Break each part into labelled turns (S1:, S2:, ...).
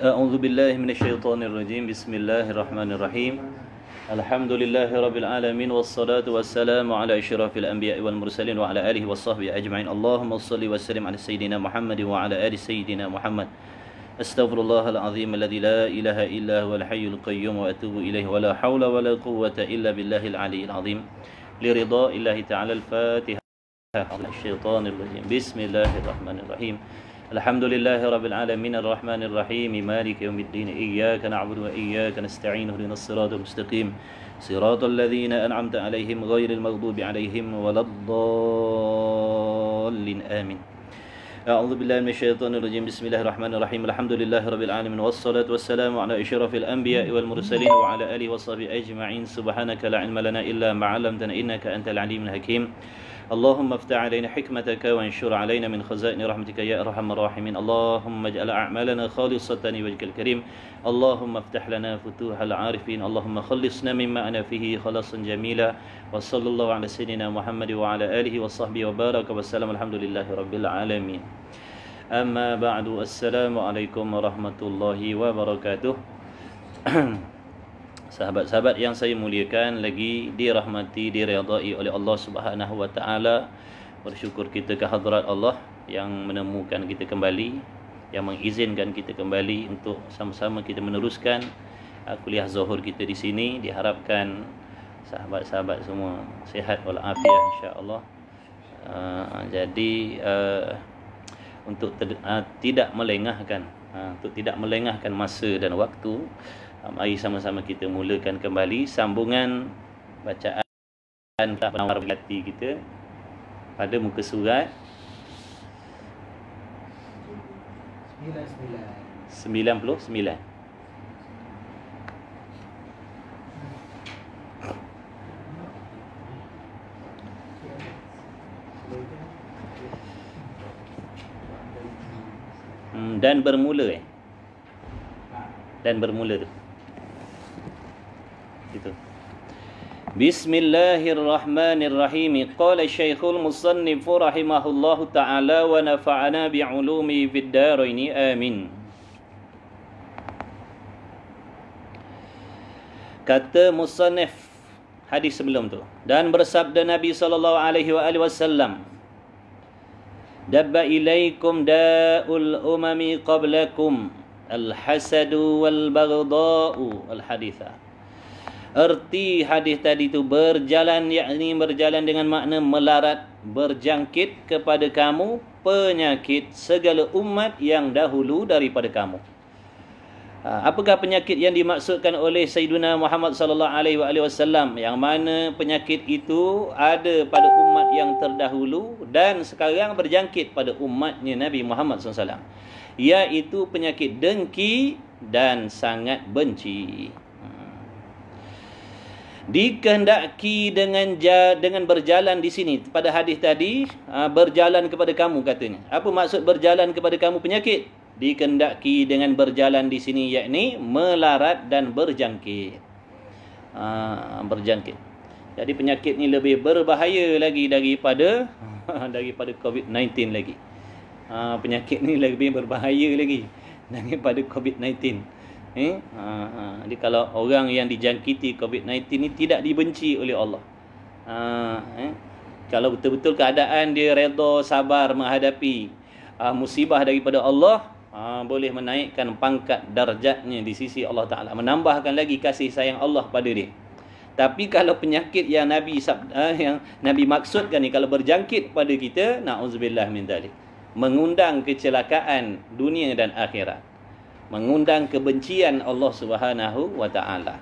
S1: أعوذ بالله من الشيطان الرجيم. بسم الله الرحمن الرحيم. الحمد لله رب العالمين والصلاة والسلام على أشرف الأنبياء والمرسلين وعلى آله وصحبه أجمعين. اللهم صل وسلم على سيدنا محمد وعلى آل سيدنا محمد. أستغفر الله العظيم الذي لا إله إلا هو الحي القيوم وأتوب إليه ولا حول ولا قوة إلا بالله العلي العظيم. لرضاء الله تعالى. الفاتحة. الشيطان الرجيم. بسم الله الرحمن الرحيم. الحمد لله رب العالمين الرحمن الرحيم مالك يوم الدين. إياك نعبد وإياك نستعين. اهدنا الصراط المستقيم صراط الذين أنعمت عليهم غير المغضوب عليهم ولا الضالين آمين. أعوذ بالله من الشيطان الرجيم. بسم الله الرحمن الرحيم. الحمد لله رب العالمين والصلاة والسلام على أشرف الأنبياء والمرسلين وعلى آله وصحبه أجمعين. سبحانك لا علم لنا إلا ما علمتنا إنك أنت العليم الحكيم. اللهم افتح علينا حكمتك وانشر علينا من خزائن رحمتك يا أرحم الراحمين. اللهم اجعل أعمالنا خالصة لوجهك الكريم. اللهم افتح لنا فتوح العارفين. اللهم خلصنا مما أنا فيه خلاصا جميلا. وصلى الله على سيدنا محمد وعلى آله وصحبه وبارك وسلم. الحمد لله رب العالمين. أما بعد. السلام عليكم ورحمة الله وبركاته. Sahabat-sahabat yang saya muliakan, lagi dirahmati, diridai oleh Allah Subhanahu wa taala. Bersyukur kita ke hadrat Allah yang menemukan kita kembali, yang mengizinkan kita kembali untuk sama-sama kita meneruskan kuliah zuhur kita di sini. Diharapkan sahabat-sahabat semua sihat walafiat insya-Allah. Jadi untuk tidak melengahkan masa dan waktu, mari sama-sama kita mulakan kembali sambungan bacaan penawar hati kita pada muka surat 99. Dan bermula tu. Gitu. Bismillahirrahmanirrahim. Qala Syekhul Musannif rahimahullahu taala wa nafa'ana bi'ulumi fid darain. Amin. Kata musannif hadis sebelum tu, dan bersabda Nabi sallallahu alaihi wasallam, dabba ilaikum da'ul umami qablakum al-hasadu wal baghdha'u al-haditha. Erti hadis tadi tu berjalan, yakni berjalan dengan makna melarat, berjangkit kepada kamu penyakit segala umat yang dahulu daripada kamu. Apakah penyakit yang dimaksudkan oleh Sayyidina Muhammad sallallahu alaihi wasallam, yang mana penyakit itu ada pada umat yang terdahulu dan sekarang berjangkit pada umatnya Nabi Muhammad sallallahu alaihi wasallam, iaitu penyakit dengki dan sangat benci. Dikehendaki dengan berjalan di sini pada hadis tadi, berjalan kepada kamu katanya. Apa maksud berjalan kepada kamu penyakit? Dikehendaki dengan berjalan di sini, yakni melarat dan berjangkit. Berjangkit. Jadi penyakit ni lebih berbahaya lagi daripada COVID-19 lagi. Penyakit ni lebih berbahaya lagi daripada COVID-19. Jadi kalau orang yang dijangkiti COVID-19 ni tidak dibenci oleh Allah, kalau betul-betul keadaan dia redha, sabar menghadapi musibah daripada Allah, boleh menaikkan pangkat darjatnya di sisi Allah Ta'ala, menambahkan lagi kasih sayang Allah pada dia. Tapi kalau penyakit yang Nabi maksudkan ni, kalau berjangkit pada kita, na'udzubillah min dzalik, mengundang kecelakaan dunia dan akhirat, mengundang kebencian Allah Subhanahu wa taala.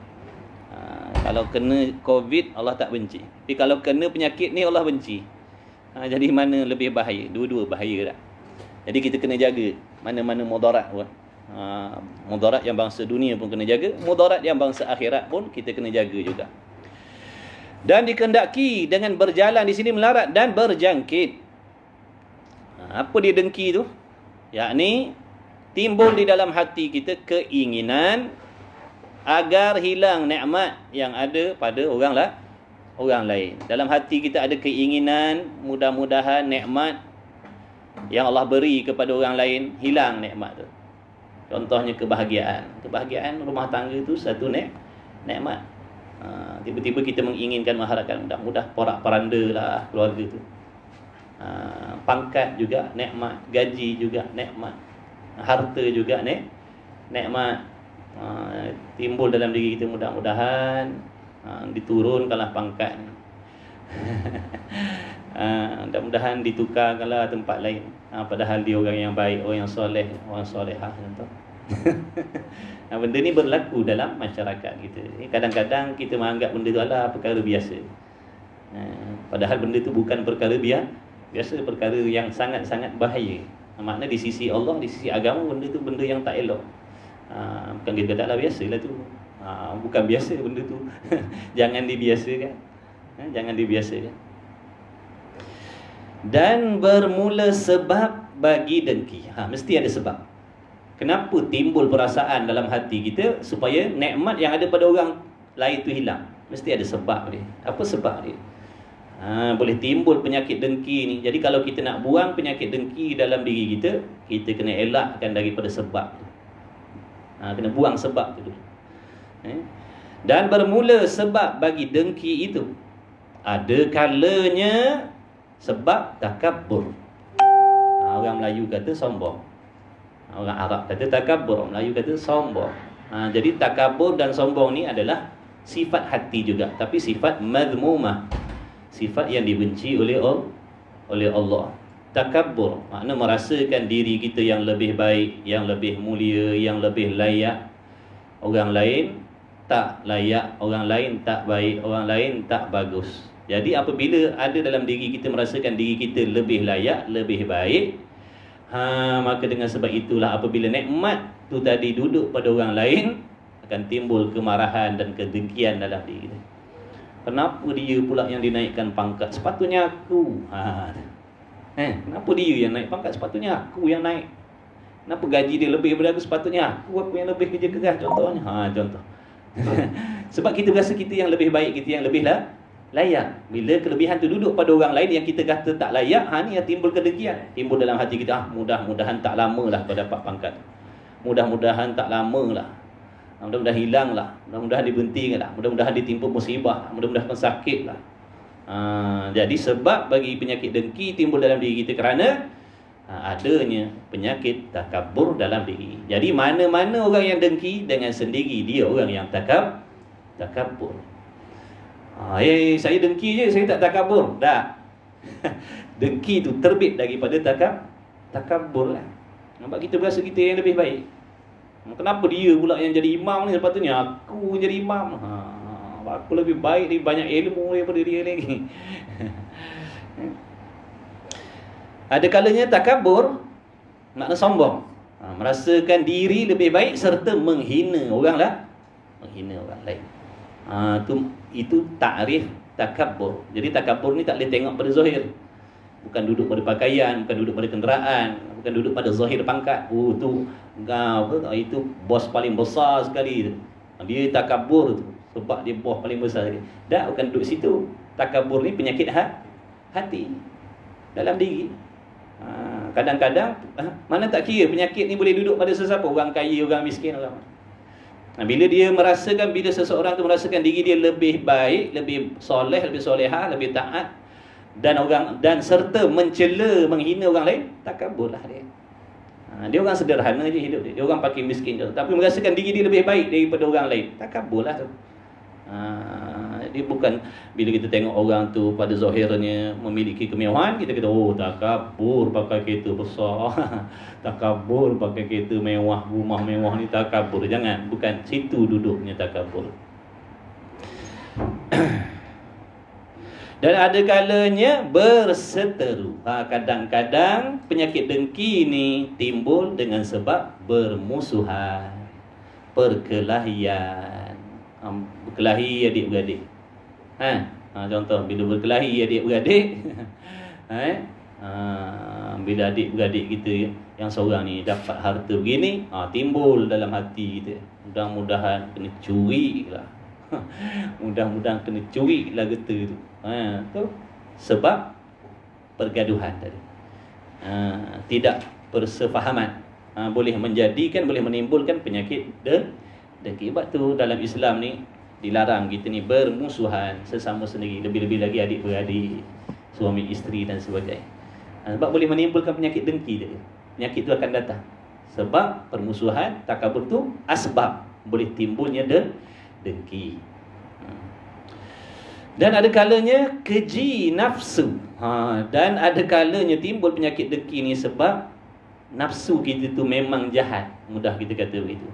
S1: Kalau kena COVID Allah tak benci, tapi kalau kena penyakit ni Allah benci. Jadi mana lebih bahaya? Dua-dua bahaya dah. Jadi kita kena jaga mana-mana mudarat pun. Mudarat yang bangsa dunia pun kena jaga, mudarat yang bangsa akhirat pun kita kena jaga juga. Dan dikehendaki dengan berjalan di sini melarat dan berjangkit. Apa dia dengki tu? Yakni timbul di dalam hati kita keinginan agar hilang nikmat yang ada pada orang lain. Dalam hati kita ada keinginan mudah-mudahan nikmat yang Allah beri kepada orang lain hilang nikmat tu. Contohnya kebahagiaan. Kebahagiaan rumah tangga itu satu nikmat. Tiba-tiba kita menginginkan masyarakat mudah-mudah porak-poranda lah keluarga itu. Pangkat juga nikmat, gaji juga nikmat, harta juga nikmat. Timbul dalam diri kita, mudah-mudahan diturunkanlah pangkat. Mudah-mudahan ditukarkanlah tempat lain. Padahal dia orang yang baik, orang yang soleh, orang solehah contoh. Benda ni berlaku dalam masyarakat kita. Kadang-kadang kita menganggap benda tu adalah perkara biasa. Padahal benda tu bukan perkara biasa, perkara yang sangat-sangat bahaya. Makna di sisi Allah, di sisi agama, benda tu benda yang tak elok. Bukan kita taklah biasalah tu. Bukan biasa benda tu. Jangan dibiasakan. Jangan dibiasakan. Dan bermula sebab bagi dengki. Mesti ada sebab. Kenapa timbul perasaan dalam hati kita supaya nikmat yang ada pada orang lain tu hilang? Mesti ada sebab dia. Apa sebab dia? Boleh timbul penyakit dengki ni. Jadi kalau kita nak buang penyakit dengki dalam diri kita, kita kena elakkan daripada sebab tu. Kena buang sebab tu dulu. Dan bermula sebab bagi dengki itu, ada kalanya sebab takabbur. Orang Melayu kata sombong. Orang Arab kata takabbur, orang Melayu kata sombong. Jadi takabbur dan sombong ni adalah sifat hati juga, tapi sifat madhmumah, sifat yang dibenci oleh Allah. Takabbur makna merasakan diri kita yang lebih baik, yang lebih mulia, yang lebih layak. Orang lain tak layak, orang lain tak baik, orang lain tak bagus. Jadi apabila ada dalam diri kita merasakan diri kita lebih layak, lebih baik, maka dengan sebab itulah apabila nikmat tu tadi duduk pada orang lain, akan timbul kemarahan dan kedengkian dalam diri kita. Kenapa dia pula yang dinaikkan pangkat? Sepatutnya aku. Kenapa dia yang naik pangkat? Sepatutnya aku yang naik. Kenapa gaji dia lebih daripada aku? Sepatutnya aku yang lebih kerja keras. Contohnya. Contoh. Sebab kita rasa kita yang lebih baik, kita yang lebih layak. Bila kelebihan tu duduk pada orang lain yang kita kata tak layak, ni yang timbul kedengkian. Timbul dalam hati kita, mudah-mudahan tak lama lah kau dapat pangkat. Mudah-mudahan tak lama lah. Mudah-mudahan hilang lah. Mudah-mudahan diberhentikan lah. Mudah-mudahan ditimpa musibah. Mudah-mudahan sakit lah. Jadi sebab bagi penyakit dengki timbul dalam diri kita kerana adanya penyakit takabbur dalam diri. Jadi mana-mana orang yang dengki, dengan sendiri dia orang yang takabbur. Saya dengki je, saya tak takabbur. Tak. Dengki tu terbit daripada takabbur lah. Nampak kita berasa kita yang lebih baik. Kenapa dia pula yang jadi imam ni? Sepatutnya aku jadi imam. Aku lebih baik, lebih banyak ilmu daripada dia lagi. Ada kalanya takabur makna sombong. Merasakan diri lebih baik serta menghina orang lain. Itu takrif takabur. Jadi takabur ni tak boleh tengok pada zahir. Bukan duduk pada pakaian, bukan duduk pada kenderaan, bukan duduk pada zahir pangkat. Itu bos paling besar sekali. Dia takabur tu sebab dia bos paling besar sekali. Tak, bukan duduk situ. Takabur ni penyakit hati dalam diri. Kadang-kadang mana tak kira penyakit ni boleh duduk pada sesiapa, orang kaya, orang miskin, orang. Bila dia merasakan, bila seseorang tu merasakan diri dia lebih baik, lebih soleh, lebih solehah, lebih taat, dan serta mencela, menghina orang lain, takabburlah dia. Dia orang sederhana je hidup dia. Dia orang pakai miskin je, tapi merasakan diri dia lebih baik daripada orang lain, takabburlah tu. Dia bukan bila kita tengok orang tu pada zahirnya memiliki kemewahan, kita kata takabbur pakai kereta besar. Takabbur pakai kereta mewah, rumah mewah ni takabbur. Jangan, bukan situ duduknya takabbur. Dan ada kalanya berseteru. Kadang-kadang penyakit dengki ni timbul dengan sebab bermusuhan, perkelahian. Berkelahi adik-beradik. Contoh bila berkelahi adik-beradik, bila adik-beradik kita yang seorang ni dapat harta begini, timbul dalam hati kita, mudah-mudahan kena curi lah. Mudah-mudahan kena curi lah getah tu. Tu sebab pergaduhan tadi. Tidak persefahaman. boleh menjadikan, boleh menimbulkan penyakit dengki. Sebab tu dalam Islam ni dilarang kita ni bermusuhan sesama sendiri, lebih-lebih lagi adik-beradik, suami isteri dan sebagainya. Sebab boleh menimbulkan penyakit dengki dia. Penyakit tu akan datang. Sebab permusuhan, takabur tu asbab boleh timbulnya dengki. Dan ada kalanya keji nafsu. Dan ada kalanya timbul penyakit dengki ni sebab nafsu kita tu memang jahat. Mudah kita kata begitu.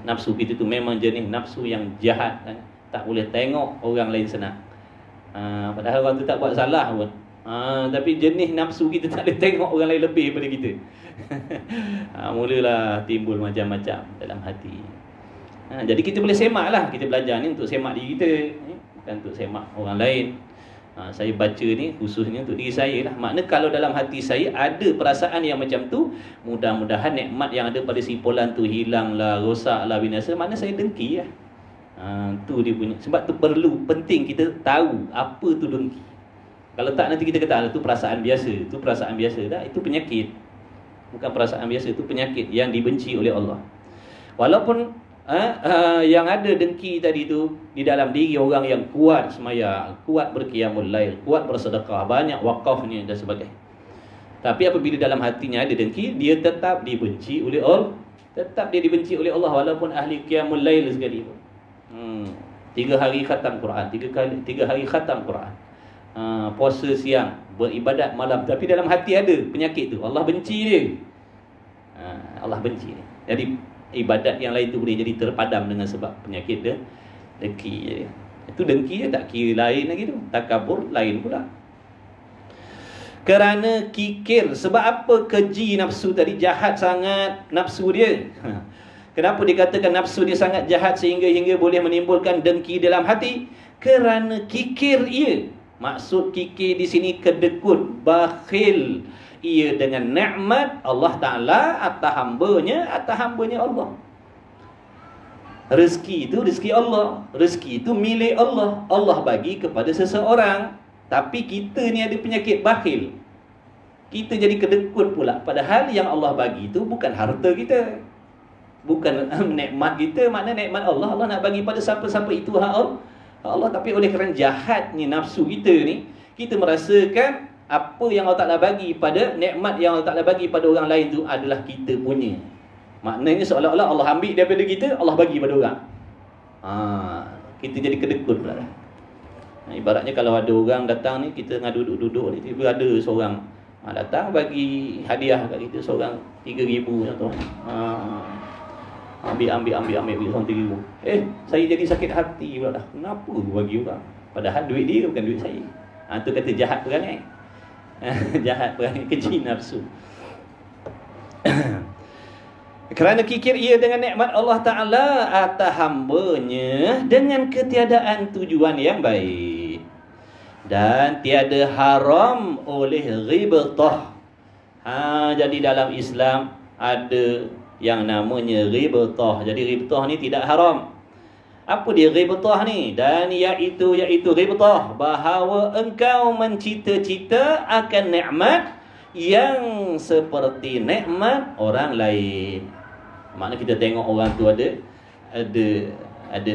S1: Nafsu kita tu memang jenis nafsu yang jahat. Tak boleh tengok orang lain senang. Padahal orang tu tak buat salah pun. Tapi jenis nafsu kita tak boleh tengok orang lain lebih daripada kita. Mulalah timbul macam-macam dalam hati. Jadi kita boleh semak lah. Kita belajar ni untuk semak diri kita, bukan untuk semak orang lain. Saya baca ni khususnya untuk diri saya lah. Makna kalau dalam hati saya ada perasaan yang macam tu, mudah-mudahan nikmat yang ada pada simpulan tu hilanglah, rosaklah, binasa. Makna saya dengki lah. Tu dia punya. Sebab tu penting kita tahu apa tu dengki. Kalau tak nanti kita kata tu perasaan biasa. Tu perasaan biasa dah. Itu penyakit. Bukan perasaan biasa, itu penyakit yang dibenci oleh Allah. Walaupun yang ada dengki tadi tu di dalam diri orang yang kuat semaya, kuat berqiyamul lail, kuat bersedekah, banyak wakafnya dan sebagainya. Tapi apabila dalam hatinya ada dengki, dia tetap dibenci oleh Allah. Tetap dia dibenci oleh Allah walaupun ahli qiyamul lail sekali pun. 3 hari khatam Quran, 3 hari khatam Quran. Puasa siang, beribadat malam, tapi dalam hati ada penyakit tu. Allah benci dia. Allah benci dia. Jadi ibadat yang lain tu boleh jadi terpadam dengan sebab penyakit dia dengki je. Itu dengki je, tak kira lain lagi tu. Takabur lain pula. Kerana kikir. Sebab apa keji nafsu tadi? Jahat sangat nafsu dia. Kenapa dikatakan nafsu dia sangat jahat hingga boleh menimbulkan dengki dalam hati? Kerana kikir ia. Maksud kikir di sini kedekut, bakhil ia dengan nikmat Allah Ta'ala atas hambanya Allah. Rezeki itu rezeki Allah. Rezeki itu milik Allah. Allah bagi kepada seseorang. Tapi kita ni ada penyakit bakhil. Kita jadi kedekut pula. Padahal yang Allah bagi itu bukan harta kita, bukan nikmat kita. Makna nikmat Allah, Allah nak bagi pada siapa-siapa itu hak Allah. Tapi oleh kerana jahatnya nafsu kita ni, kita merasakan apa yang Allah Ta'ala bagi pada nikmat yang Allah Ta'ala bagi pada orang lain tu adalah kita punya. Maknanya seolah-olah Allah ambil daripada kita, Allah bagi pada orang. Kita jadi kedekut pula lah. Ibaratnya kalau ada orang datang ni, kita tengah duduk-duduk ni, tiba ada seorang datang bagi hadiah kat kita, seorang 3,000 contoh. Ambil seorang 3,000. Saya jadi sakit hati pula dah. Kenapa bagi orang? Padahal duit dia bukan duit saya. Tu kata jahat perangai. Jahat perangai, keji nafsu. Kerana kikir ia dengan nikmat Allah Ta'ala atas hambanya dengan ketiadaan tujuan yang baik. Dan tiada haram oleh ghibtah. Jadi dalam Islam ada yang namanya ghibtah. Jadi ghibtah ni tidak haram. Apa dia ghibtah ni? Dan iaitu ghibtah, bahawa engkau mencita-cita akan nikmat yang seperti nikmat orang lain. Maknanya kita tengok orang tu ada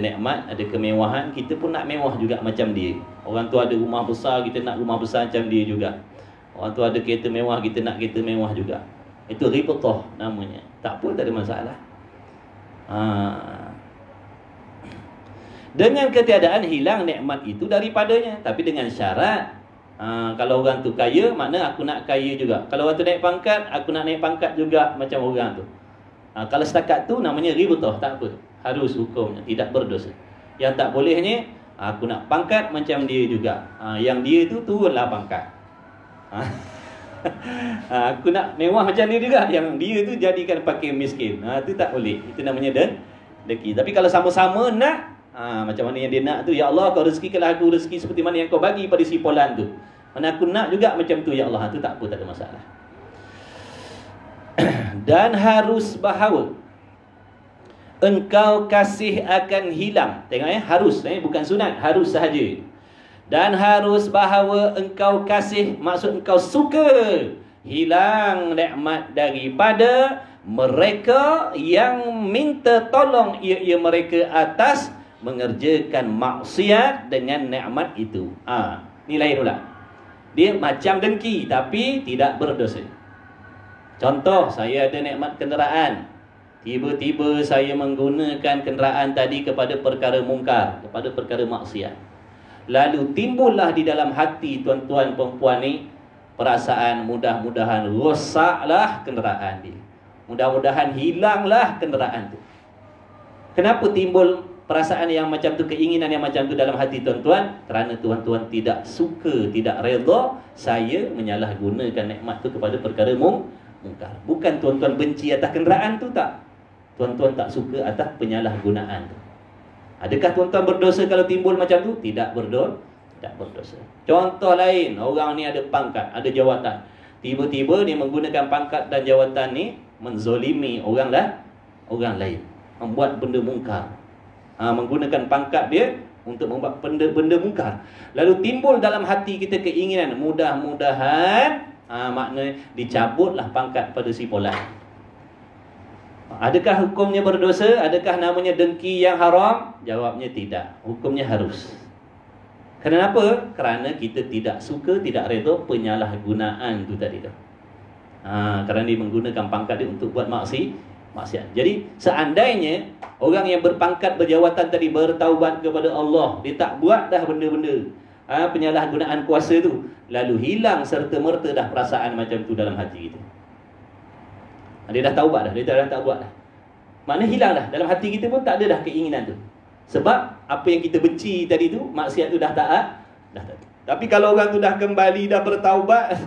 S1: nikmat, ada kemewahan, kita pun nak mewah juga macam dia. Orang tu ada rumah besar, kita nak rumah besar macam dia juga. Orang tu ada kereta mewah, kita nak kereta mewah juga. Itu ghibtah namanya. Tak apa, tak ada masalah. Dengan ketiadaan hilang nikmat itu daripadanya. Tapi dengan syarat, kalau orang tu kaya, makna aku nak kaya juga. Kalau orang tu naik pangkat, aku nak naik pangkat juga macam orang tu. Kalau setakat tu namanya ghibtah, tak apa. Harus hukumnya, tidak berdosa. Yang tak bolehnya, aku nak pangkat macam dia juga. Yang dia tu turunlah pangkat. Aku nak mewah macam dia juga. Yang dia tu jadikan pakai miskin. Itu tak boleh. Itu namanya dengki. Tapi kalau sama-sama nak, macam mana yang dia nak tu, ya Allah, kau rezekikanlah aku rezeki seperti mana yang kau bagi pada si Polan tu. Mana aku nak juga macam tu, ya Allah. Itu tak apa, tak ada masalah. Dan harus bahawa engkau kasih akan hilang. Tengok harus, bukan sunat, harus sahaja. Dan harus bahawa engkau kasih, maksud engkau suka hilang nikmat daripada mereka yang minta tolong ia mereka atas mengerjakan maksiat dengan nikmat itu. Ni lain pula. Dia macam dengki tapi tidak berdosa. Contoh, saya ada nikmat kenderaan. Tiba-tiba saya menggunakan kenderaan tadi kepada perkara mungkar, kepada perkara maksiat. Lalu timbullah di dalam hati tuan-tuan perempuan ni perasaan mudah-mudahan rosaklah kenderaan dia. Mudah-mudahan hilanglah kenderaan tu. Kenapa timbul perasaan yang macam tu, keinginan yang macam tu dalam hati tuan-tuan? Kerana tuan-tuan tidak suka, tidak redha saya menyalahgunakan nikmat tu kepada perkara mungkar. Bukan tuan-tuan benci atas kenderaan tu, tak. Tuan-tuan tak suka atas penyalahgunaan tu. Adakah tuan-tuan berdosa kalau timbul macam tu? Tidak berdosa. Contoh lain, orang ni ada pangkat, ada jawatan. Tiba-tiba dia menggunakan pangkat dan jawatan ni menzolimi orang lain, membuat benda mungkar. Menggunakan pangkat dia untuk membuat benda mungkar. Lalu timbul dalam hati kita keinginan, mudah-mudahan makna dicabutlah pangkat pada si fulan. Adakah hukumnya berdosa? Adakah namanya dengki yang haram? Jawabnya tidak. Hukumnya harus. Kenapa? Kerana kita tidak suka, tidak redha penyalahgunaan tu tadi tu. Kerana dia menggunakan pangkat dia untuk buat maksiat. Jadi seandainya orang yang berpangkat berjawatan tadi bertaubat kepada Allah, dia tak buat dah benda-benda penyalahgunaan kuasa tu, lalu hilang serta-merta dah perasaan macam tu dalam hati kita. Dia dah taubat dah, dia dah tak buat dah. Maknanya hilang dah. Dalam hati kita pun tak ada dah keinginan tu. Sebab apa yang kita benci tadi tu, maksiat tu dah tak. Tapi kalau orang tu dah kembali, dah bertaubat,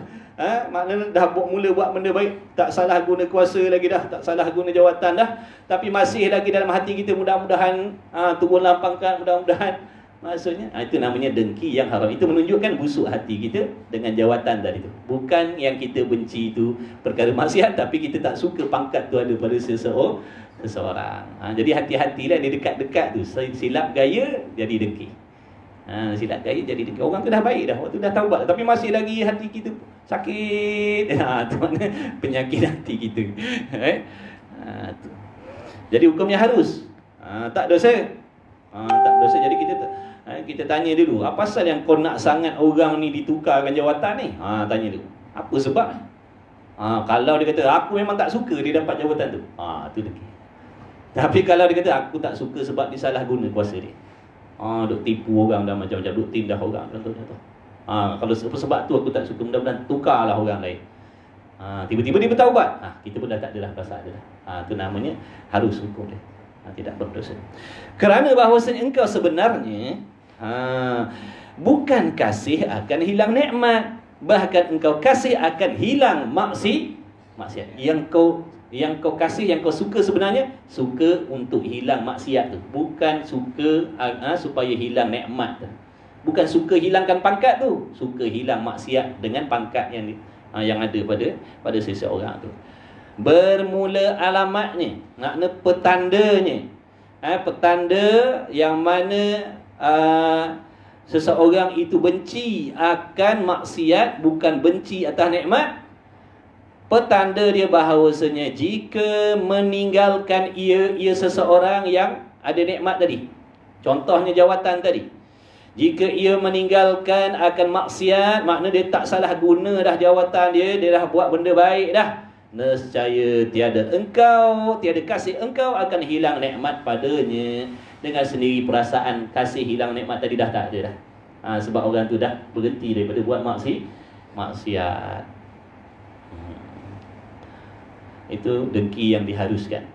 S1: maknanya dah mula buat benda baik, tak salah guna kuasa lagi dah, tak salah guna jawatan dah, tapi masih lagi dalam hati kita mudah-mudahan turunlah pangkat, mudah-mudahan. Maksudnya itu namanya dengki yang haram. Itu menunjukkan busuk hati kita dengan jawatan tadi tu. Bukan yang kita benci tu perkara maksiat, tapi kita tak suka pangkat tu ada pada seseorang. Jadi hati-hatilah di dekat-dekat tu. Silap gaya jadi dengki. Silap gaya jadi dengki. Orang tu dah baik dah, waktu dah taubat, tapi masih lagi hati kita sakit. Tu makna penyakit hati kita. Tu. Jadi hukumnya harus. Tak dosa. Tak dosa. Jadi kita tanya dulu, apa pasal yang kau nak sangat orang ni ditukarkan jawatan ni? Tanya dulu. Apa sebab? Kalau dia kata aku memang tak suka dia dapat jawatan tu, tu dengki. Tapi kalau dia kata aku tak suka sebab dia salah guna kuasa dia, duk tipu orang dan macam-macam, duk tindah orang contohnya tu. Kalau sebab tu aku tak suka, mudah-mudahan tukarlah orang lain. Tiba-tiba dia bertaubat, kita pun dah tak adalah perasaan dia. Tu namanya harus hukum dia. Tidak berdosa. Kerana bahawasanya engkau sebenarnya bukan kasih akan hilang nikmat, bahkan engkau kasih akan hilang maksiat. Yang kau kasih, yang kau suka sebenarnya suka untuk hilang maksiat tu, bukan suka supaya hilang nikmat tu. Bukan suka hilangkan pangkat tu, suka hilang maksiat dengan pangkat yang ada pada seseorang tu. Bermula alamatnya, makna petandanya, petanda yang mana seseorang itu benci akan maksiat, bukan benci atas nikmat. Petanda dia bahawasanya jika meninggalkan ia seseorang yang ada nikmat tadi, contohnya jawatan tadi, jika ia meninggalkan akan maksiat, makna dia tak salah guna dah jawatan dia dah buat benda baik dah, nescaya tiada kasih engkau akan hilang nikmat padanya. Dengan sendiri perasaan kasih hilang nikmat tadi dah tak ada dah. Sebab orang tu dah berhenti daripada buat maksiat. Itu dengki yang diharuskan.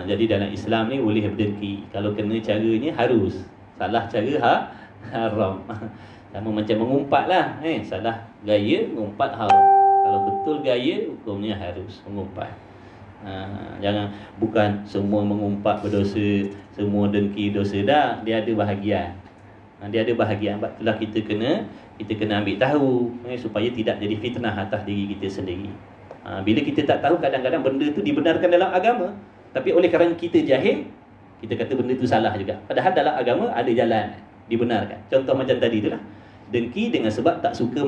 S1: Jadi dalam Islam ni boleh berdengki. Kalau kena caranya harus. Salah cara haram. Sama macam mengumpat lah. Salah gaya, mengumpat haram. Kalau betul gaya, hukumnya harus mengumpat. Jangan, bukan semua mengumpat berdosa, semua dengki dosa. Dah, dia ada bahagian. Dia ada bahagian. Sebab itulah kita kena ambil tahu, supaya tidak jadi fitnah atas diri kita sendiri. Bila kita tak tahu, kadang-kadang benda tu dibenarkan dalam agama, tapi oleh kerana kita jahil, kita kata benda tu salah juga. Padahal dalam agama ada jalan dibenarkan. Contoh macam tadi tu lah, dengki dengan sebab tak suka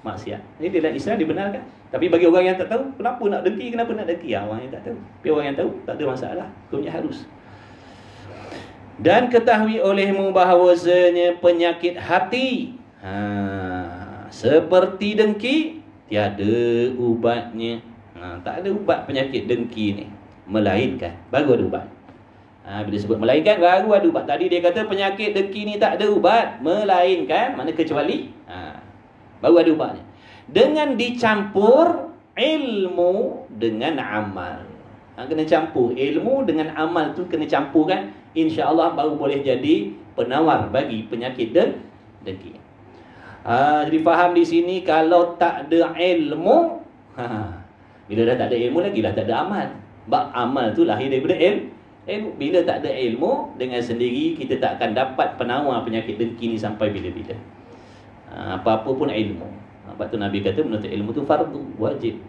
S1: maksiat. Jadi dalam Islam dibenarkan. Tapi bagi orang yang tak tahu, kenapa nak dengki, kenapa nak dengki? Orang yang tak tahu. Tapi orang yang tahu, tak ada masalah. Hukumnya harus. Dan ketahui olehmu bahawasanya penyakit hati, seperti dengki, tiada ubatnya. Tak ada ubat penyakit dengki ni, melainkan baru ada ubat. Bila sebut melainkan, baru ada ubat. Tadi dia kata penyakit dengki ni tak ada ubat, melainkan, mana kecuali, baru ada ubatnya. Dengan dicampur ilmu dengan amal. Kena campur ilmu dengan amal tu, kena campurkan, insya-Allah baru boleh jadi penawar bagi penyakit dengki. Jadi faham di sini, kalau tak ada ilmu, bila dah tak ada ilmu lagi dah tak ada amal. Sebab amal tu lahir daripada ilmu. Bila tak ada ilmu, dengan sendiri kita tak akan dapat penawar penyakit dengki ni sampai bila-bila. Apa-apa pun ilmu. Sebab tu Nabi kata menuntut ilmu tu fardu, wajib.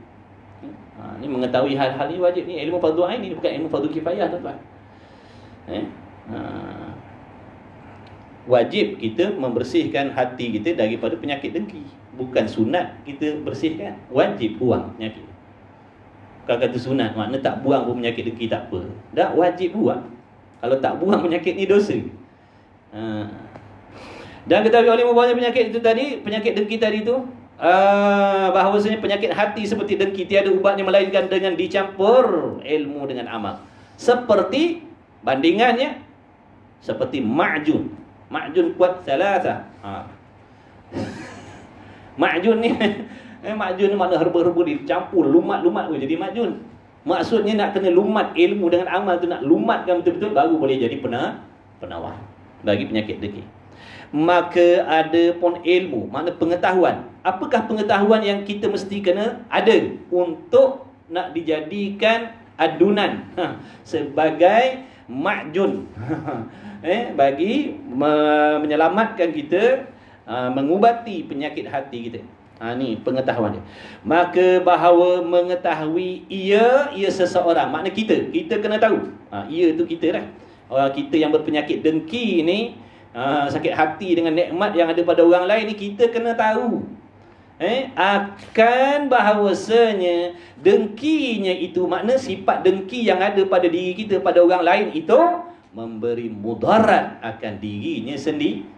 S1: Ni mengetahui hal-hal ni wajib. Ni ilmu fardu ain, ni bukan ilmu fardu kifayah, tuan-tuan. Wajib kita membersihkan hati kita daripada penyakit dengki. Bukan sunat kita bersihkan, wajib buang penyakit. Kalau kata sunat, makna tak buang pun penyakit dengki tak apa. Dah wajib buang. Kalau tak buang penyakit ni dosa. Dan ketahui oleh bahawasanya penyakit itu tadi, penyakit dengki tadi tu, bahawasanya penyakit hati seperti dengki, tiada ubatnya melainkan dengan dicampur ilmu dengan amal. Seperti bandingannya, seperti ma'jun. Ma'jun kuat salasa. Ma'jun ni ma'jun ni makna herba-herba dicampur, lumat-lumat pun jadi ma'jun. Maksudnya nak kena lumat ilmu dengan amal tu, nak lumatkan betul-betul, baru boleh jadi penawar bagi penyakit dengki. Maka ada pun ilmu, makna pengetahuan. Apakah pengetahuan yang kita mesti kena ada untuk nak dijadikan adunan sebagai ma'jun bagi menyelamatkan kita, mengubati penyakit hati kita. Ni pengetahuan dia. Maka bahawa mengetahui ia seseorang, makna kita kena tahu. Ia tu kita dah. Orang kita yang berpenyakit dengki ni, sakit hati dengan nikmat yang ada pada orang lain ni, kita kena tahu akan bahawasanya dengkinya itu, makna sifat dengki yang ada pada diri kita pada orang lain itu memberi mudarat akan dirinya sendiri.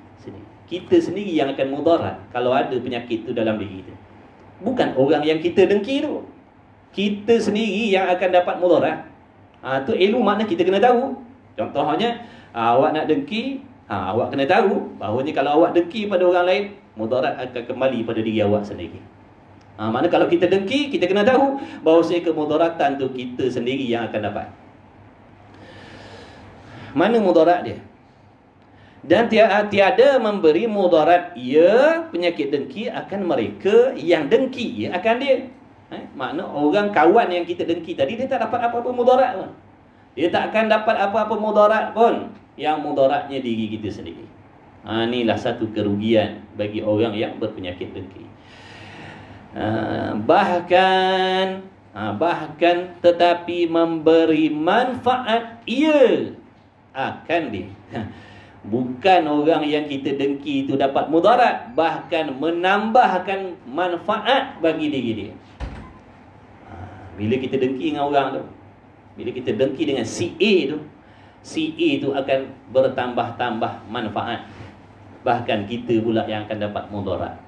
S1: Kita sendiri yang akan mudarat kalau ada penyakit tu dalam diri kita. Bukan orang yang kita dengki tu. Kita sendiri yang akan dapat mudarat. Tu ilmu, makna kita kena tahu. Contohnya, awak nak dengki, awak kena tahu bahawanya kalau awak dengki pada orang lain, mudarat akan kembali pada diri awak sendiri. Makna kalau kita dengki, kita kena tahu bahawasanya kemudaratan tu kita sendiri yang akan dapat. Mana mudarat dia? Dan tiada memberi mudarat penyakit dengki akan mereka yang dengki akan dia. Makna orang kawan yang kita dengki tadi, dia tak dapat apa-apa mudarat pun. Dia tak akan dapat apa-apa mudarat pun. Yang mudaratnya diri kita sendiri. Inilah satu kerugian bagi orang yang berpenyakit dengki. Bahkan tetapi memberi manfaat akan dia. Bukan orang yang kita dengki itu dapat mudarat, bahkan menambahkan manfaat bagi diri dia. Bila kita dengki dengan orang tu, bila kita dengki dengan si A tu akan bertambah-tambah manfaat. Bahkan kita pula yang akan dapat mudarat.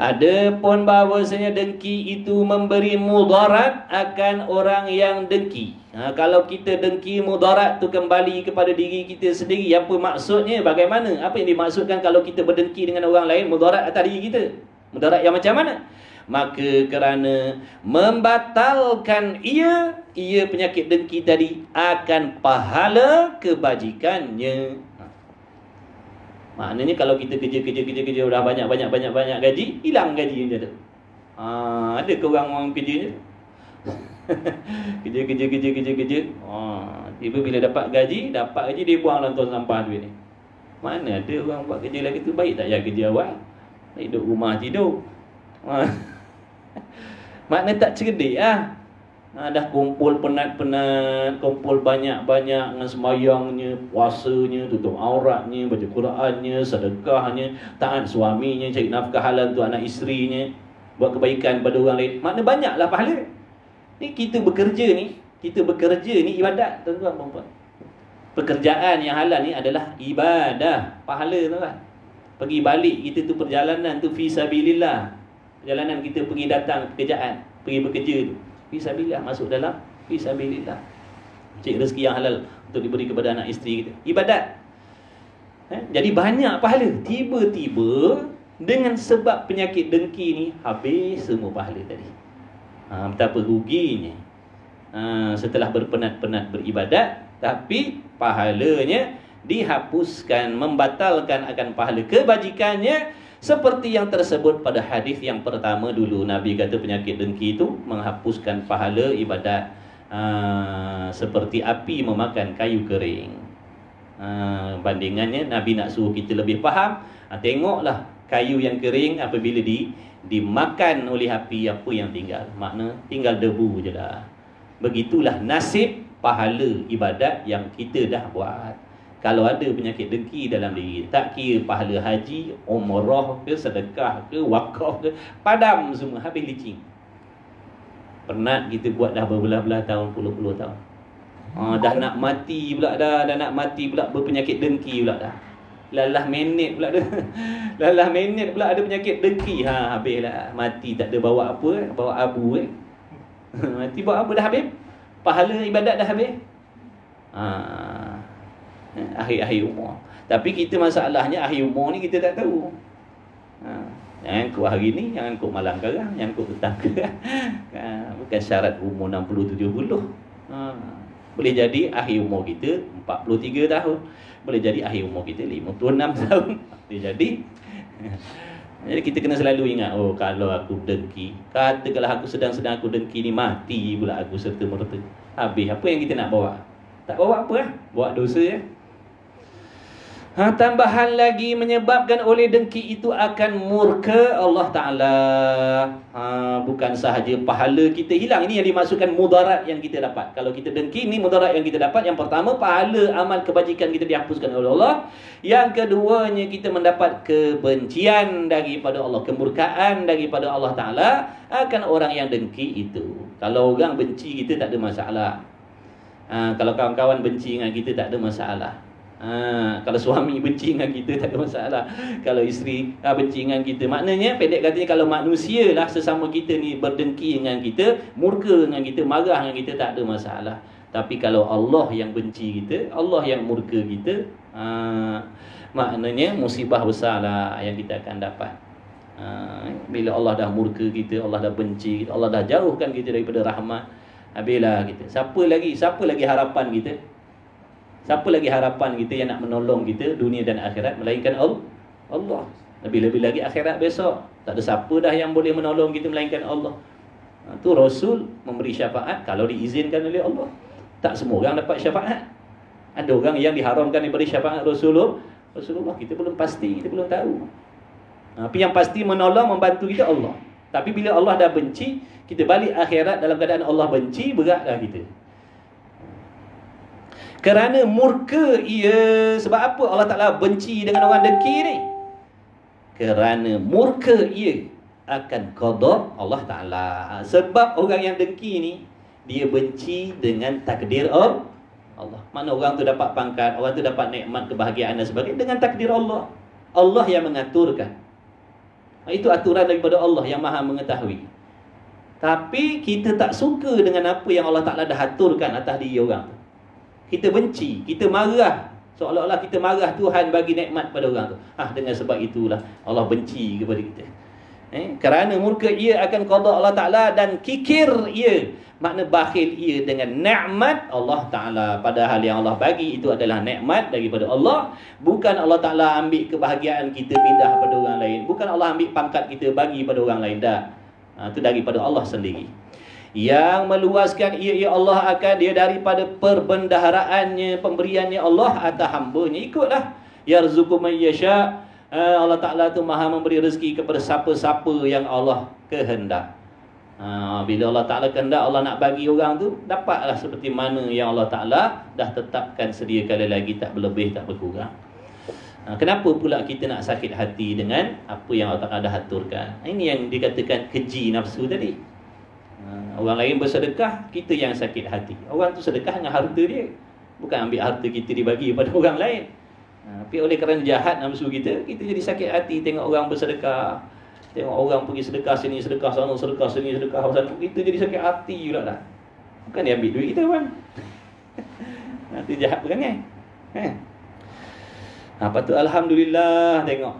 S1: Adapun bahawasanya dengki itu memberi mudarat akan orang yang dengki. Kalau kita dengki, mudarat tu kembali kepada diri kita sendiri. Apa maksudnya? Bagaimana? Apa yang dimaksudkan kalau kita berdengki dengan orang lain, mudarat atas diri kita? Mudarat yang macam mana? Maka kerana membatalkan ia penyakit dengki tadi akan pahala kebajikannya. Maknanya kalau kita kerja dah banyak gaji, hilang gaji macam tu. Ada ke orang kerja je? kerja. Tiba bila dapat gaji dia buang dalam tong sampah duit ni. Mana ada orang buat kerja lagi tu? Baik tak ya kerja awal, baik duduk rumah tidur. Makna tak cerdik lah. Dah kumpul penat-penat, kumpul banyak-banyak dengan sembahyangnya, puasanya, tutup auratnya, baca Qurannya, sedekahnya, taat suaminya, cari nafkah halal untuk anak isterinya, buat kebaikan pada orang lain. Makna banyaklah pahala. Ni kita bekerja ni ibadat, tuan-tuan dan puan. Pekerjaan yang halal ni adalah ibadah, pahala, tuan-tuan. Pergi balik kita tu perjalanan tu fi sabilillah. Perjalanan kita pergi datang pekerjaan, pergi bekerja tu fi sabilillah, masuk dalam fi sabilillah. Cari rezeki yang halal untuk diberi kepada anak isteri kita. Ibadat. Jadi banyak pahala. Tiba-tiba dengan sebab penyakit dengki ni habis semua pahala tadi. Betapa ruginya. Setelah berpenat-penat beribadat, tapi pahalanya dihapuskan, membatalkan akan pahala kebajikannya. Seperti yang tersebut pada hadis yang pertama dulu, Nabi kata penyakit dengki itu menghapuskan pahala ibadat, seperti api memakan kayu kering. Bandingannya Nabi nak suruh kita lebih faham. Tengoklah kayu yang kering apabila dimakan oleh api, apa yang tinggal? Makna tinggal debu je lah. Begitulah nasib pahala ibadat yang kita dah buat. Kalau ada penyakit dengki dalam diri, tak kira pahala haji, umrah ke, sedekah ke, wakaf ke, padam semua, habis licin. Penat kita buat dah berbelah-belah tahun, puluh-puluh tahun. Dah nak mati pula dah nak mati pula berpenyakit dengki pula dah. Lalah minit pula dah. Lalah minit pula ada penyakit dengki. Habislah. Mati tak ada bawa apa, bawa abu mati bawa apa dah habis? Pahala ibadat dah habis. Akhir-akhir umur. Tapi kita masalahnya akhir umur ni kita tak tahu. Jangan kau hari ni, jangan kau malam garang, jangan kau petang garang. Bukan syarat umur 60-70. Boleh jadi akhir umur kita 43 tahun. Boleh jadi akhir umur kita 56 tahun. Boleh jadi. Jadi kita kena selalu ingat, kalau aku dengki, katakanlah aku sedang-sedang aku dengki ni, mati pula aku serta merta. Habis apa yang kita nak bawa? Tak bawa apa lah? Bawa dosa ya. Tambahan lagi menyebabkan oleh dengki itu akan murka Allah Ta'ala. Bukan sahaja pahala kita hilang. Ini yang dimaksudkan mudarat yang kita dapat. Kalau kita dengki, ini mudarat yang kita dapat. Yang pertama, pahala amal kebajikan kita dihapuskan oleh Allah. Yang keduanya, kita mendapat kebencian daripada Allah, kemurkaan daripada Allah Ta'ala akan orang yang dengki itu. Kalau orang benci kita tak ada masalah. Kalau kawan-kawan benci dengan kita tak ada masalah. Kalau suami benci dengan kita tak ada masalah. Kalau isteri benci dengan kita, maknanya pendek katanya, kalau manusia lah sesama kita ni berdengki dengan kita, murka dengan kita, marah dengan kita, tak ada masalah. Tapi kalau Allah yang benci kita, Allah yang murka kita, maknanya musibah besar lah yang kita akan dapat. Bila Allah dah murka kita, Allah dah benci kita, Allah dah jauhkan kita daripada rahmat, habislah kita. Siapa lagi harapan kita? Siapa lagi harapan kita yang nak menolong kita dunia dan akhirat melainkan Allah. Lebih-lebih lagi akhirat besok, tak ada siapa dah yang boleh menolong kita melainkan Allah. Tu Rasul memberi syafaat kalau diizinkan oleh Allah. Tak semua orang dapat syafaat. Ada orang yang diharamkan diberi syafaat Rasulullah. Kita belum pasti, kita belum tahu. Tapi yang pasti menolong, membantu kita Allah. Tapi bila Allah dah benci, kita balik akhirat dalam keadaan Allah benci, beratlah kita. Kerana murka ia. Sebab apa Allah Ta'ala benci dengan orang dengki ni? Kerana murka ia akan qada Allah Ta'ala. Sebab orang yang dengki ni, dia benci dengan takdir Allah. Mana orang tu dapat pangkat, orang tu dapat nikmat, kebahagiaan dan sebagainya dengan takdir Allah. Allah yang mengaturkan. Itu aturan daripada Allah yang maha mengetahui. Tapi kita tak suka dengan apa yang Allah Ta'ala dah aturkan atas diri orang tu. Kita benci, kita marah. Seolah-olah kita marah Tuhan bagi nikmat pada orang tu. Dengan sebab itulah Allah benci kepada kita. Kerana murka ia akan qada Allah Ta'ala, dan kikir ia, makna bakhil ia dengan nikmat Allah Ta'ala. Padahal yang Allah bagi itu adalah nikmat daripada Allah. Bukan Allah Ta'ala ambil kebahagiaan kita pindah pada orang lain. Bukan Allah ambil pangkat kita bagi pada orang lain. Itu daripada Allah sendiri. Yang meluaskan ia Allah akan dia daripada perbendaharaannya, pemberiannya Allah atas hamba-Nya. Ikutlah. Yarzuqu man yasha. Allah Ta'ala tu maha memberi rezeki kepada siapa-siapa yang Allah kehendak. Bila Allah Ta'ala kehendak Allah nak bagi orang tu, dapatlah seperti mana yang Allah Ta'ala dah tetapkan sedia kala lagi, tak berlebih, tak berkurang. Kenapa pula kita nak sakit hati dengan apa yang Allah Ta'ala dah aturkan? Ini yang dikatakan keji nafsu tadi. Orang lain bersedekah, kita yang sakit hati. Orang tu sedekah dengan harta dia, bukan ambil harta kita dibagi kepada orang lain. Tapi oleh kerana jahat nafsu kita, kita jadi sakit hati tengok orang bersedekah. Tengok orang pergi sedekah sini, sedekah sana, sedekah sini, sedekah sana. Kita jadi sakit hati pula dah. Bukan dia ambil duit kita kan. Itu jahat perangai. Patut Alhamdulillah tengok.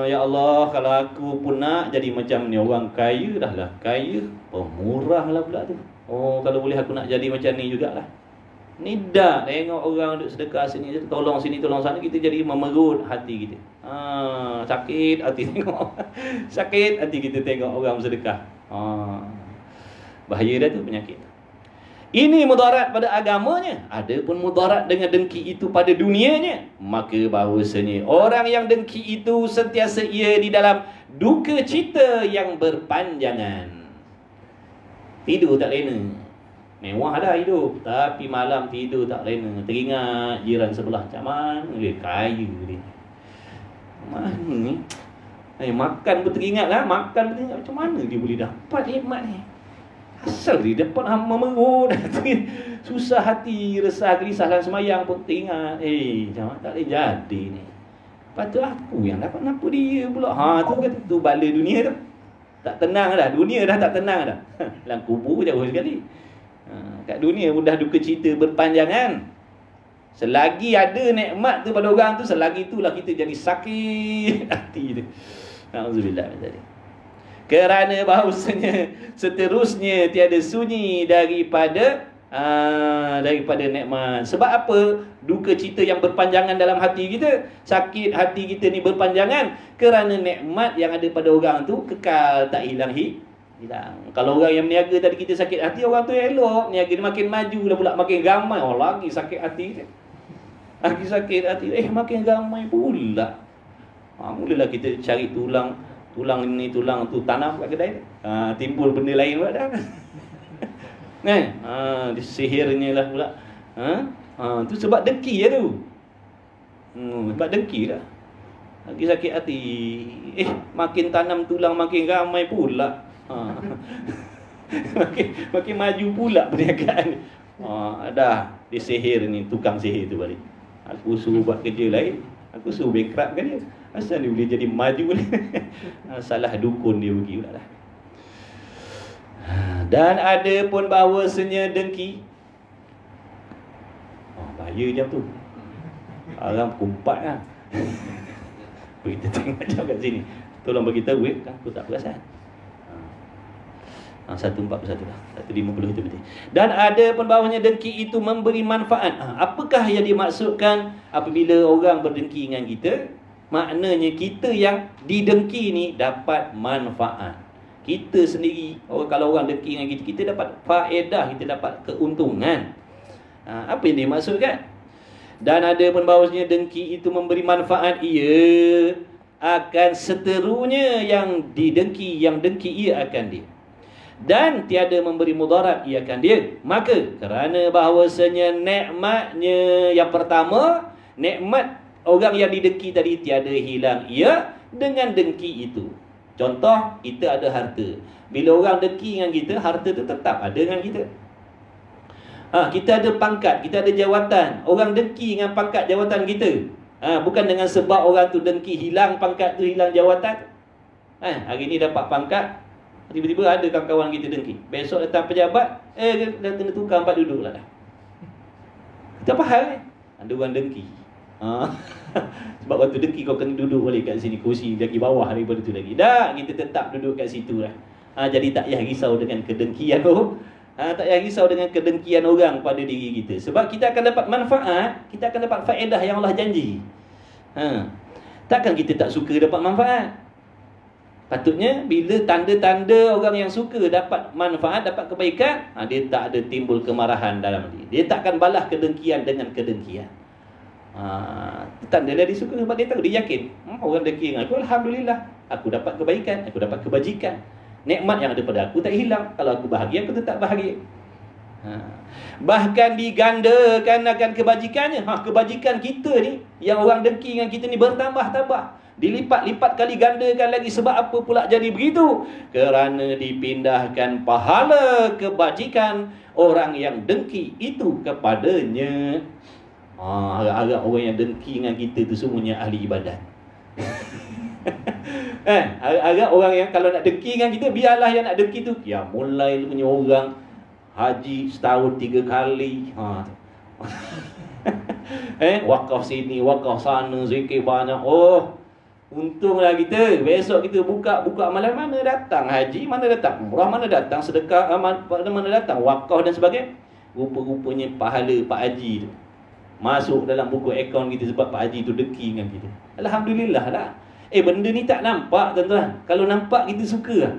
S1: Ya Allah, kalau aku pun nak jadi macam ni. Orang kaya dah lah. Kaya, pemurah lah pula tu. Kalau boleh aku nak jadi macam ni jugalah. Ni dah tengok orang duk sedekah sini, tolong sini, tolong sana, kita jadi memerut hati kita. Sakit hati tengok. Sakit hati kita tengok orang bersedekah. Bahaya dah tu penyakit. Ini mudarat pada agamanya. Ada pun mudarat dengan dengki itu pada dunianya. Maka bahawasanya orang yang dengki itu sentiasa ia di dalam duka cita yang berpanjangan. Tidur tak lena. Mewah dah hidup, tapi malam tidur tak lena. Teringat jiran sebelah macam mana dia kaya dia. Mana ni? Makan pun teringat lah. Makan pun teringat macam mana dia boleh dapat nikmat ni. Asal dia dapat hama merut. Susah hati, resah, gelisah dalam semayang pun teringat. Macam tak boleh jadi ni. Patut aku yang dapat nampu dia pula. Tu kata tu bala dunia tu. Tak tenang dah. Dunia dah tak tenang dah. Dalam kubur jauh sekali. Kat dunia mudah duka cita berpanjangan. Selagi ada nikmat tu pada orang tu, selagi itulah kita jadi sakit hati tu. Auzubillah min zalik. Kerana bahawasanya seterusnya tiada sunyi daripada nikmat. Sebab apa? Duka cita yang berpanjangan dalam hati kita, sakit hati kita ni berpanjangan kerana nikmat yang ada pada orang tu kekal, tak hilang. Kalau orang yang meniaga tadi kita sakit hati, orang tu elok, niaga dia makin maju dah pula, makin ramai. Lagi sakit hati. Lagi sakit hati. Makin ramai pula. Mulalah kita cari tulang ni, tulang tu tanam kat kedai. Timbul benda lain pula dah. Sihirnya lah pula. Tu sebab dengki lah tu. Sebab dengki lah. Lagi sakit hati. Makin tanam tulang makin ramai pula. makin maju pula perniagaan. Dah disihir ni, tukang sihir tu balik. Aku suruh buat kerja lain, aku suruh bankruptkan dia. Asal dia boleh jadi maju ni. Salah dukun dia pergi pula dah. Dan ada pun bahawasanya dengki. Bahaya jam tu. Orang kumpat kan. Kita tengok jam kat sini. Tolong bagi tahu aku tak perasan. 141 lah, 150 itu berarti. Dan ada pun bawahnya dengki itu memberi manfaat. Apakah yang dimaksudkan apabila orang berdengki dengan kita? Maknanya kita yang didengki ni dapat manfaat. Kita sendiri, kalau orang dengki dengan kita, kita dapat faedah, kita dapat keuntungan. Apa yang dimaksudkan? Dan ada pun bahawasanya dengki itu memberi manfaat. Ia akan seterunya yang didengki, yang dengki ia akan dia. Dan tiada memberi mudarat ia akan dia. Maka kerana bahawasanya nikmatnya yang pertama, nikmat orang yang didengki tadi tiada hilang ia dengan dengki itu. Contoh, kita ada harta. Bila orang dengki dengan kita, harta tu tetap ada dengan kita. Kita ada pangkat, kita ada jawatan. Orang dengki dengan pangkat jawatan kita. Bukan dengan sebab orang tu dengki, hilang pangkat tu, hilang jawatan. Hari ni dapat pangkat, tiba-tiba ada kawan-kawan kita dengki. Besok datang pejabat, dah kena tukar tempat duduk lah dah. Kita faham ada orang dengki. Sebab waktu dengki kau kena duduk balik kat sini, kursi lagi bawah daripada tu lagi. Dah, kita tetap duduk kat situ lah. Jadi tak payah risau dengan kedengkian tu. Tak payah risau dengan kedengkian orang pada diri kita. Sebab kita akan dapat manfaat, kita akan dapat faedah yang Allah janji. Takkan kita tak suka dapat manfaat? Patutnya bila tanda-tanda orang yang suka dapat manfaat, dapat kebaikan, dia tak ada timbul kemarahan dalam dia. Dia takkan balas kedengkian dengan kedengkian. Tanda dia suka sebab dia tahu, dia yakin, orang dengki dengan aku, Alhamdulillah, aku dapat kebaikan, aku dapat kebajikan. Nikmat yang ada pada aku tak hilang. Kalau aku bahagia, aku tetap bahagia. Bahkan digandakan akan kebajikannya. Kebajikan kita ni, yang orang dengki dengan kita ni, bertambah-tambah, dilipat-lipat kali gandakan lagi. Sebab apa pula jadi begitu? Kerana dipindahkan pahala kebajikan orang yang dengki itu kepadanya. Agak-agak orang yang dengki dengan kita tu semuanya ahli ibadat. Agak-agak orang yang kalau nak dengki dengan kita, biarlah yang nak dengki tu mulai punya orang haji setahun 3 kali. Wakaf sini, wakaf sana, zikir banyak. Untunglah kita. Besok kita buka malam, mana datang haji, mana datang umrah, mana datang sedekah, mana datang wakaf dan sebagainya. Rupa-rupanya pahala Pak Haji tu masuk dalam buku akaun kita sebab Pak Haji tu dengki dengan kita. Alhamdulillah lah. Benda ni tak nampak tuan-tuan. Kalau nampak kita suka lah.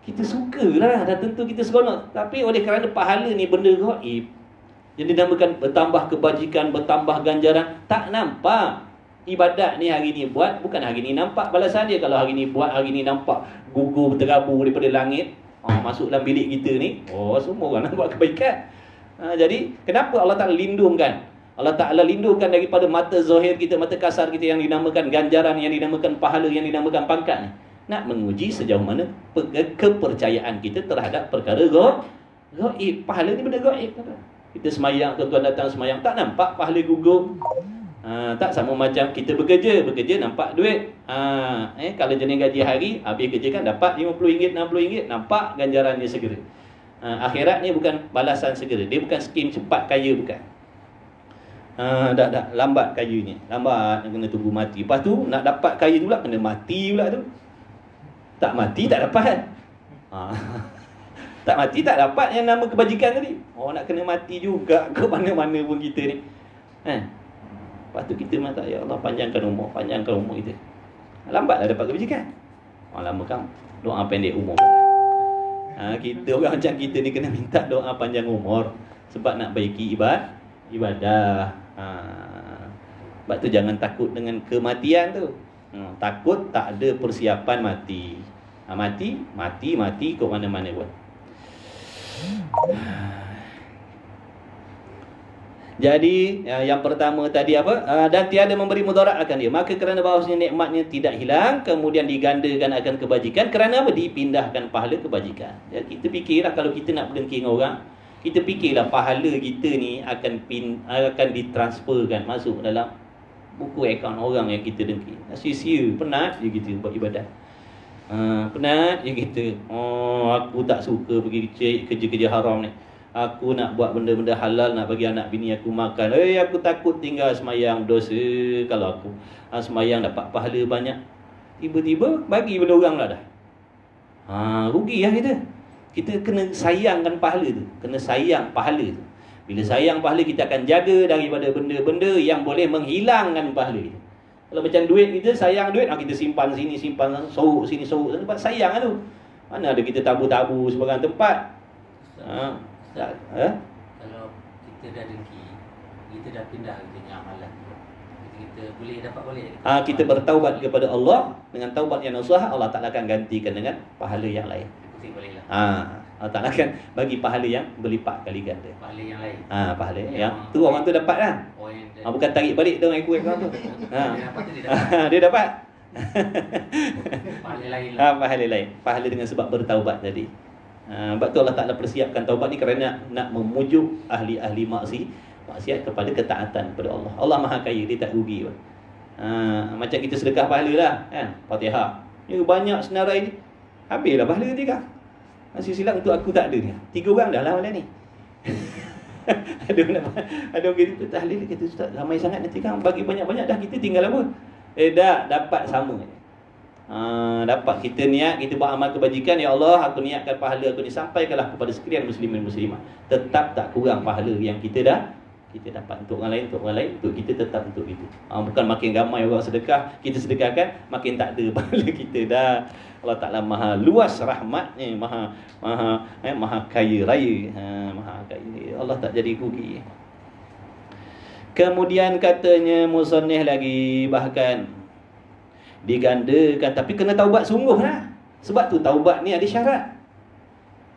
S1: Kita suka lah, dah tentu kita seronok. Tapi oleh kerana pahala ni benda gaib, yang dinamakan bertambah kebajikan, bertambah ganjaran, tak nampak. Ibadat ni hari ni buat, bukan hari ni nampak balasan dia. Kalau hari ni buat, hari ni nampak gugur terabur daripada langit, masuk dalam bilik kita ni, semua orang nak buat kebaikan. Jadi kenapa Allah Ta'ala lindungkan? Allah Ta'ala lindungkan daripada mata zahir kita, mata kasar kita, yang dinamakan ganjaran, yang dinamakan pahala, yang dinamakan pangkat ni. Nak menguji sejauh mana kepercayaan kita terhadap perkara gaib. Pahala ni benda gaib. Kita semayang, tuan-tuan datang semayang, tak nampak pahala gugur. Tak sama macam kita bekerja nampak duit. Kalau jenis gaji hari, habis kerja kan dapat RM50, RM60, nampak ganjaran dia segera. Akhirat ni bukan balasan segera. Dia bukan skim cepat kaya, bukan. Dah lambat kayanya. Lambat, kena tunggu mati. Lepas tu nak dapat kaya tu pula, kena mati pula tu. Tak mati tak dapat. Tak mati tak dapat yang nama kebajikan tadi. Nak kena mati juga ke mana-mana pun kita ni. Lepas tu kita minta, ya Allah panjangkan umur kita. Lambatlah dapat kebajikan. Lama kan doa pendek umur. Kita orang macam kita ni kena minta doa panjang umur sebab nak baiki ibadah. Sebab tu jangan takut dengan kematian tu. Takut tak ada persiapan mati. Mati ke mana-mana pun. Jadi yang pertama tadi apa? Dan tiada memberi mudarat akan dia. Maka kerana bahawasanya nikmatnya tidak hilang, kemudian digandakan akan kebajikan. Kerana apa? Dipindahkan pahala kebajikan. Jadi kita fikirlah, kalau kita nak berdengki dengan orang, kita fikirlah pahala kita ni akan ditransferkan masuk dalam buku akaun orang yang kita dengki. Sia-sia, penat je kita buat ibadat. Penat je kita. Aku tak suka pergi kerja-kerja haram ni. Aku nak buat benda-benda halal, nak bagi anak bini aku makan. Aku takut tinggal semayang dosa. Kalau aku semayang dapat pahala banyak, tiba-tiba bagi benda orang lah dah. Rugi lah kita. Kita kena sayangkan pahala tu. Kena sayang pahala tu. Bila sayang pahala, kita akan jaga daripada benda-benda yang boleh menghilangkan pahala kita. Kalau macam duit kita, sayang duit, kita simpan sini, simpan sana, sorok sini, sorok sana. Sebab sayang lah tu. Mana ada kita tabu-tabu sebarang tempat.
S2: Kalau kita dah dengki, kita dah pindah kita punya amalan, kita boleh dapat balik.
S1: Kita bertaubat kepada Allah. Dengan taubat yang nasuha, Allah Ta'ala akan gantikan dengan pahala yang lain. Allah Ta'ala akan bagi pahala yang berlipat kali ganda.
S2: Pahala yang lain.
S1: Pahala yang tu orang tu dapat kan. Bukan tarik balik tu orang ikut orang tu. Dia dapat.
S2: Pahala lain.
S1: Pahala lain. Pahala dengan sebab bertaubat tadi. Sebab tu Allah Ta'ala persiapkan taubat ni kerana nak memujuk ahli-ahli maksiat kepada ketaatan kepada Allah. Allah Maha Kaya, dia tak rugi pun. Macam kita sedekah pahala lah kan? Fatihah ni banyak senarai ni, habislah pahala ketiga. Masih silap untuk aku tak ada ni. 3 orang dah lah malam ni. Ada orang gitu tahlil, kata ustaz ramai sangat nanti kan bagi banyak-banyak dah, kita tinggal apa? Dah dapat sama. Dapat kita niat, kita buat amal kebajikan, ya Allah aku niatkan pahala aku ni sampaikanlah kepada sekalian muslimin muslimah. Tetap tak kurang pahala yang kita dapat untuk orang lain, untuk kita tetap untuk kita. Bukan makin ramai orang sedekah, kita sedekahkan, makin tak ada pahala kita dah. Allah Ta'ala maha luas rahmatnya, maha kaya raya, maha kaya. Allah tak jadi rugi. Kemudian katanya musannif lagi, bahkan digandakan, tapi kena taubat sungguh lah. Sebab tu taubat ni ada syarat.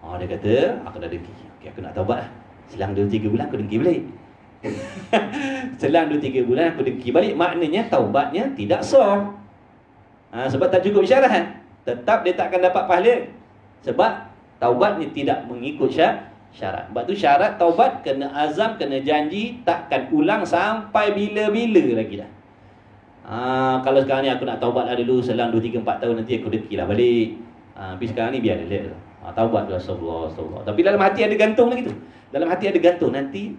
S1: Dia kata, aku dah dengki. Okey, aku nak taubat lah. Selang 2-3 bulan aku dengki balik. Selang 2-3 bulan aku dengki balik. Maknanya taubatnya tidak sah. Sebab tak cukup syarat. Tetap dia takkan dapat pahala. Sebab taubat ni tidak mengikut syarat. Sebab tu syarat taubat kena azam, kena janji, takkan ulang sampai bila-bila lagi dah. Kalau sekarang ni aku nak taubat lah dulu, selang 2, 3, 4 tahun nanti aku dengki lah balik. Tapi sekarang ni biar dia taubat dulu, astagfirullah. Tapi dalam hati ada gantung lagi tu. Dalam hati ada gantung, nanti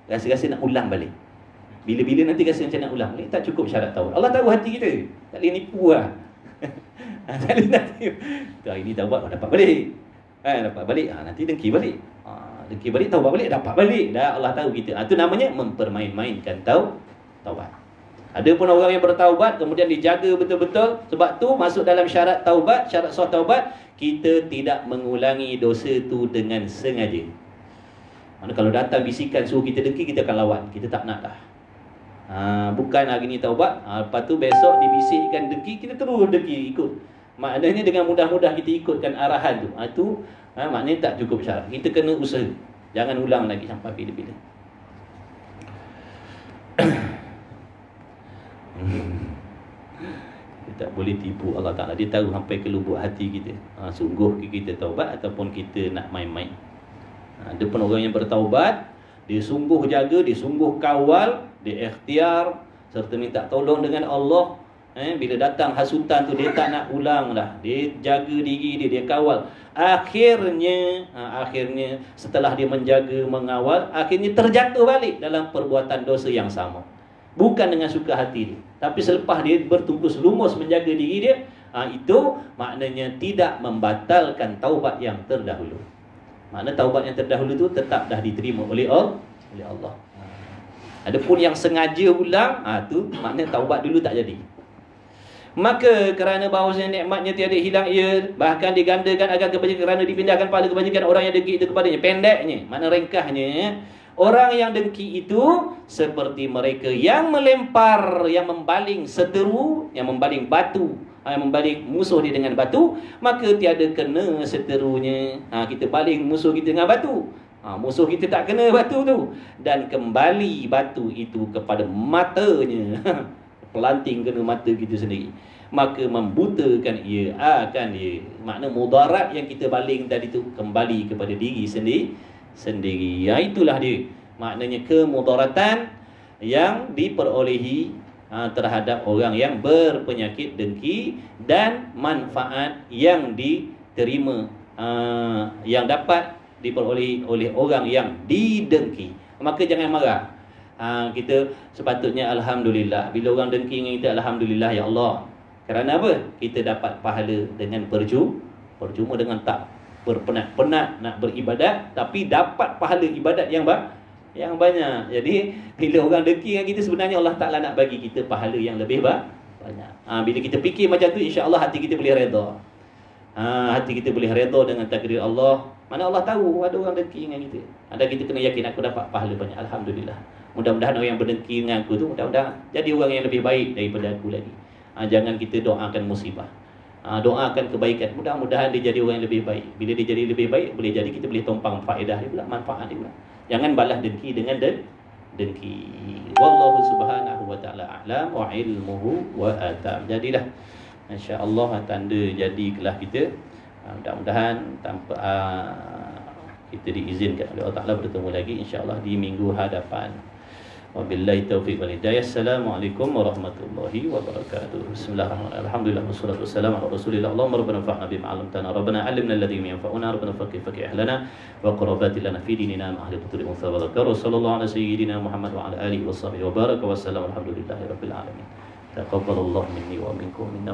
S1: rasa-rasa nak ulang balik. Bila-bila nanti rasa macam nak ulang balik. Tak cukup syarat taubat. Allah tahu hati kita. Tak boleh nipu lah. Tak boleh nak nipu. Hari ni taubat dapat balik. Dapat balik, nanti dengki balik. Dengki balik, taubat balik, dapat balik. Dah Allah tahu kita. Itu namanya mempermain-mainkan taubat. Ada pun orang yang bertaubat kemudian dijaga betul-betul. Sebab tu masuk dalam syarat taubat, syarat sah taubat, kita tidak mengulangi dosa tu dengan sengaja. Mana kalau datang bisikan suruh kita dengki, kita akan lawan. Kita tak nak dah. Bukan hari ni taubat, lepas tu besok dibisikkan dengki, kita terus dengki ikut. Maknanya dengan mudah-mudah kita ikutkan arahan tu. Itu maknanya tak cukup syarat. Kita kena usaha. Jangan ulang lagi sampai bila-bila. Kita tak boleh tipu Allah Ta'ala. Dia tahu sampai ke lubuk hati kita. Sungguh kita taubat ataupun kita nak main-main. Ada pun orang yang bertaubat, dia sungguh jaga, dia sungguh kawal, dia ikhtiar serta minta tolong dengan Allah. Bila datang hasutan tu, dia tak nak ulang dah. Dia jaga diri dia, dia kawal. Akhirnya setelah dia menjaga, mengawal, akhirnya terjatuh balik dalam perbuatan dosa yang sama. Bukan dengan suka hati dia, tapi selepas dia bertungkus lumus menjaga diri dia, itu maknanya tidak membatalkan taubat yang terdahulu. Makna taubat yang terdahulu tu tetap dah diterima oleh Allah. Adapun yang sengaja ulang, tu makna taubat dulu tak jadi. Maka kerana bahawasanya nikmatnya tiada hilang ia, bahkan digandakan agar kebajikan, kerana dipindahkan pahala kebajikan orang yang dengki itu kepadanya. Pendeknya, makna ringkasnya, orang yang dengki itu seperti mereka yang melempar, yang membaling seteru, yang membaling batu, yang membaling musuh dia dengan batu, maka tiada kena seterunya. Kita baling musuh kita dengan batu, musuh kita tak kena batu tu, dan kembali batu itu kepada matanya. Pelanting kena mata kita sendiri, maka membutakan ia akan dia. Makna mudarat yang kita baling tadi tu kembali kepada diri sendiri. Itulah dia maknanya kemudaratan yang diperolehi terhadap orang yang berpenyakit dengki, dan manfaat yang diterima yang dapat diperolehi oleh orang yang didengki. Maka jangan marah. Kita sepatutnya alhamdulillah. Bila orang dengki dengan kita, alhamdulillah ya Allah. Kerana apa? Kita dapat pahala dengan percuma dengan tak berpenat-penat nak beribadat, tapi dapat pahala ibadat yang banyak. Jadi bila orang dengki dengan kita, sebenarnya Allah Ta'ala nak bagi kita pahala yang lebih banyak. Bila kita fikir macam tu, insya-Allah hati kita boleh redha. Hati kita boleh redha dengan takdir Allah. Mana Allah tahu ada orang dengki dengan kita. Ada kita kena yakin, aku dapat pahala banyak, alhamdulillah. Mudah-mudahan orang yang berdengki dengan aku tu, mudah-mudahan jadi orang yang lebih baik daripada aku lagi. Jangan kita doakan musibah, doakan kebaikan. Mudah-mudahan dia jadi orang yang lebih baik. Bila dia jadi lebih baik, boleh jadi kita boleh tumpang faedah dia pula, manfaat dia pula. Jangan balas dengki dengan dengki. Wallahu subhanahu wa ta'ala a'lam wa ilmuhu wa atam. Jadilah insya-Allah tanda jadi kelah kita. Mudah-mudahan tanpa kita diizinkan oleh Allah Ta'ala bertemu lagi insya-Allah di minggu hadapan. Wabillahi taufiq wal hidayah. Assalamualaikum warahmatullahi wabarakatuh. Bismillahirrahmanirrahim. Alhamdulillah wassalatu wassalamu ala Rasulillah. Allahumma rabbana fa'na bima 'allamtana. Rabbana 'allimna alladhi yanfa'una. Rabbana faqih lana wa qurrabati lana fi dinina ma ahli qutri musa wa dzakar. Sallallahu ala sayyidina Muhammad wa ala alihi wa sahbihi wa baraka wa sallam. Alhamdulillahirabbil alamin. Taqabbalallahu minni wa minkum minna.